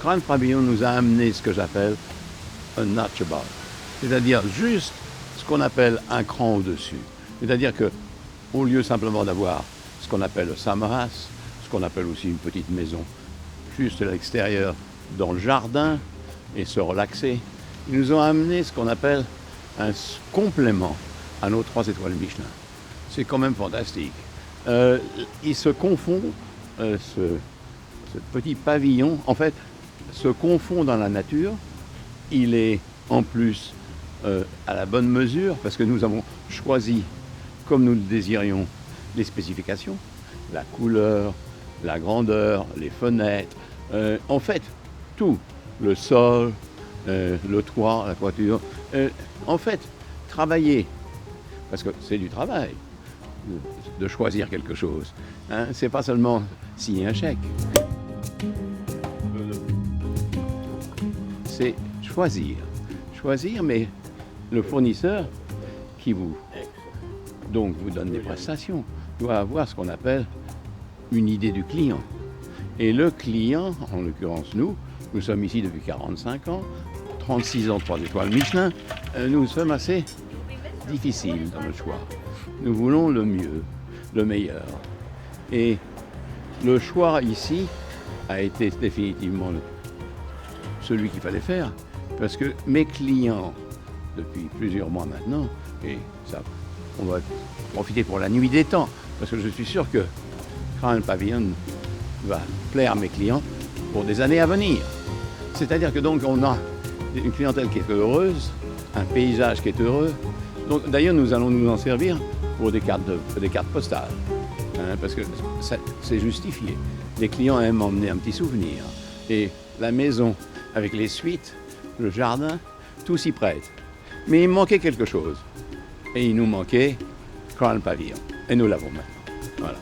Crown Pavilion nous a amené ce que j'appelle un notch above, c'est-à-dire juste ce qu'on appelle un cran au-dessus. C'est-à-dire que, au lieu simplement d'avoir ce qu'on appelle le summer house, ce qu'on appelle aussi une petite maison juste à l'extérieur dans le jardin et se relaxer, ils nous ont amené ce qu'on appelle un complément à nos 3 étoiles Michelin. C'est quand même fantastique. Il se confond, ce petit pavillon, en fait, se confond dans la nature. Il est en plus à la bonne mesure parce que nous avons choisi, comme nous le désirions, les spécifications, la couleur, la grandeur, les fenêtres, en fait, tout, le sol, le toit, la toiture. En fait, travailler, parce que c'est du travail de choisir quelque chose. Hein, c'est pas seulement signer un chèque. C'est choisir. Choisir, mais le fournisseur qui vous donne des prestations doit avoir ce qu'on appelle une idée du client. Et le client, en l'occurrence nous sommes ici depuis 45 ans, 36 ans, 3 étoiles Michelin, nous sommes assez difficiles dans le choix. Nous voulons le mieux, le meilleur. Et le choix ici a été définitivement celui qu'il fallait faire, parce que mes clients, depuis plusieurs mois maintenant, et ça, on va profiter pour la nuit des temps, parce que je suis sûr que Crown Pavilion va plaire à mes clients pour des années à venir. C'est-à-dire que donc on a une clientèle qui est heureuse, un paysage qui est heureux. Donc d'ailleurs nous allons nous en servir pour des cartes postales, hein, parce que c'est justifié. Les clients aiment emmener un petit souvenir. Et la maison avec les suites, le jardin, tout s'y prête. Mais il manquait quelque chose. Et il nous manquait Crown Pavilion. Et nous l'avons maintenant. Voilà.